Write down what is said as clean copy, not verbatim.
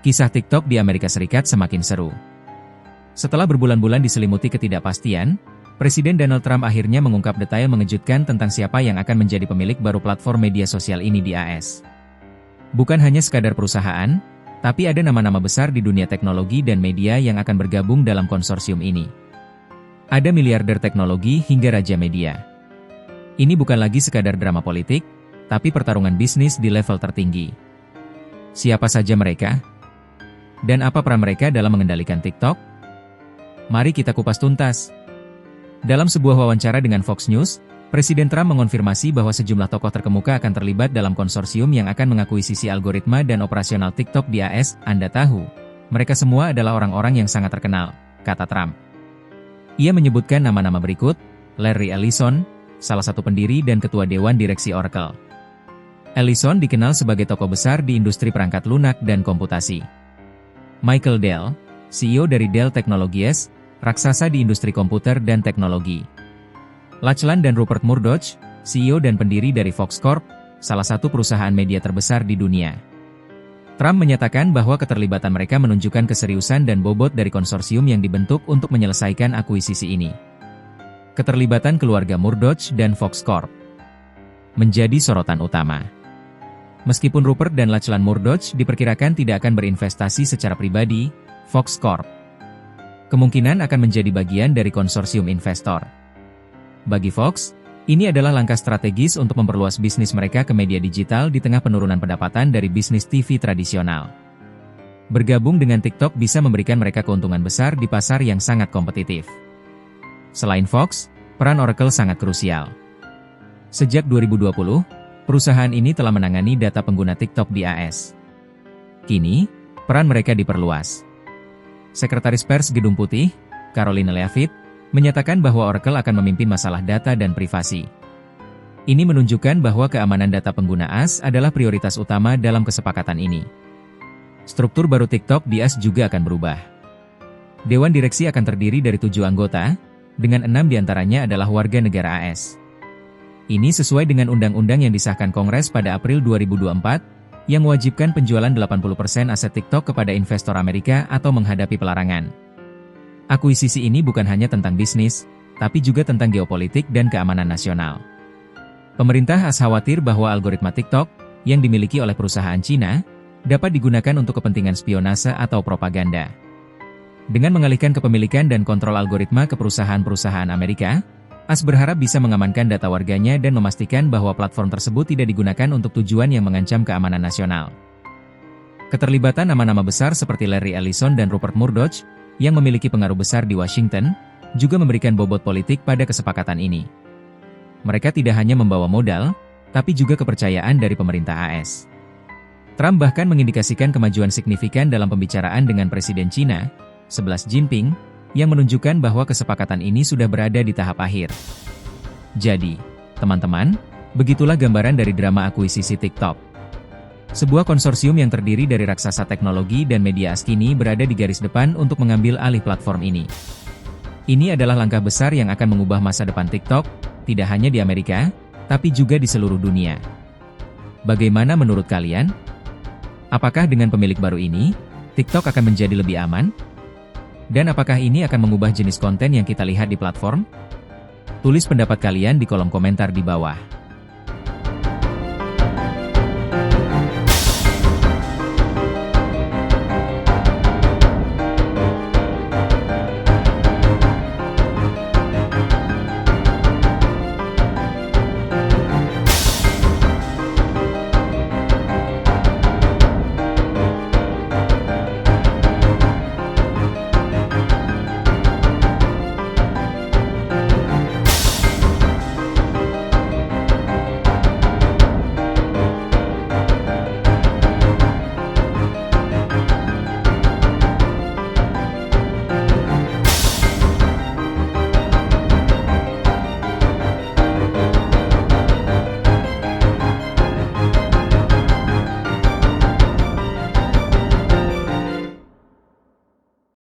Kisah TikTok di Amerika Serikat semakin seru. Setelah berbulan-bulan diselimuti ketidakpastian, Presiden Donald Trump akhirnya mengungkap detail mengejutkan tentang siapa yang akan menjadi pemilik baru platform media sosial ini di AS. Bukan hanya sekadar perusahaan, tapi ada nama-nama besar di dunia teknologi dan media yang akan bergabung dalam konsorsium ini. Ada miliarder teknologi hingga raja media. Ini bukan lagi sekadar drama politik, tapi pertarungan bisnis di level tertinggi. Siapa saja mereka? Dan apa peran mereka dalam mengendalikan TikTok? Mari kita kupas tuntas. Dalam sebuah wawancara dengan Fox News, Presiden Trump mengonfirmasi bahwa sejumlah tokoh terkemuka akan terlibat dalam konsorsium yang akan mengakuisisi algoritma dan operasional TikTok di AS. Anda tahu, mereka semua adalah orang-orang yang sangat terkenal, kata Trump. Ia menyebutkan nama-nama berikut: Larry Ellison, salah satu pendiri dan ketua Dewan Direksi Oracle. Ellison dikenal sebagai tokoh besar di industri perangkat lunak dan komputasi. Michael Dell, CEO dari Dell Technologies, raksasa di industri komputer dan teknologi. Lachlan dan Rupert Murdoch, CEO dan pendiri dari Fox Corp, salah satu perusahaan media terbesar di dunia. Trump menyatakan bahwa keterlibatan mereka menunjukkan keseriusan dan bobot dari konsorsium yang dibentuk untuk menyelesaikan akuisisi ini. Keterlibatan keluarga Murdoch dan Fox Corp menjadi sorotan utama. Meskipun Rupert dan Lachlan Murdoch diperkirakan tidak akan berinvestasi secara pribadi, Fox Corp kemungkinan akan menjadi bagian dari konsorsium investor. Bagi Fox, ini adalah langkah strategis untuk memperluas bisnis mereka ke media digital di tengah penurunan pendapatan dari bisnis TV tradisional. Bergabung dengan TikTok bisa memberikan mereka keuntungan besar di pasar yang sangat kompetitif. Selain Fox, peran Oracle sangat krusial. Sejak 2020, perusahaan ini telah menangani data pengguna TikTok di AS. Kini, peran mereka diperluas. Sekretaris Pers Gedung Putih, Karoline Leavitt, menyatakan bahwa Oracle akan memimpin masalah data dan privasi. Ini menunjukkan bahwa keamanan data pengguna AS adalah prioritas utama dalam kesepakatan ini. Struktur baru TikTok di AS juga akan berubah. Dewan Direksi akan terdiri dari 7 anggota, dengan 6 diantaranya adalah warga negara AS. Ini sesuai dengan undang-undang yang disahkan Kongres pada April 2024, yang mewajibkan penjualan 80% aset TikTok kepada investor Amerika atau menghadapi pelarangan. Akuisisi ini bukan hanya tentang bisnis, tapi juga tentang geopolitik dan keamanan nasional. Pemerintah AS khawatir bahwa algoritma TikTok, yang dimiliki oleh perusahaan Cina, dapat digunakan untuk kepentingan spionase atau propaganda. Dengan mengalihkan kepemilikan dan kontrol algoritma ke perusahaan-perusahaan Amerika, AS berharap bisa mengamankan data warganya dan memastikan bahwa platform tersebut tidak digunakan untuk tujuan yang mengancam keamanan nasional. Keterlibatan nama-nama besar seperti Larry Ellison dan Rupert Murdoch, yang memiliki pengaruh besar di Washington, juga memberikan bobot politik pada kesepakatan ini. Mereka tidak hanya membawa modal, tapi juga kepercayaan dari pemerintah AS. Trump bahkan mengindikasikan kemajuan signifikan dalam pembicaraan dengan Presiden China, Xi Jinping, yang menunjukkan bahwa kesepakatan ini sudah berada di tahap akhir. Jadi, teman-teman, begitulah gambaran dari drama akuisisi TikTok. Sebuah konsorsium yang terdiri dari raksasa teknologi dan media AS kini berada di garis depan untuk mengambil alih platform ini. Ini adalah langkah besar yang akan mengubah masa depan TikTok, tidak hanya di Amerika, tapi juga di seluruh dunia. Bagaimana menurut kalian? Apakah dengan pemilik baru ini, TikTok akan menjadi lebih aman? Dan apakah ini akan mengubah jenis konten yang kita lihat di platform? Tulis pendapat kalian di kolom komentar di bawah.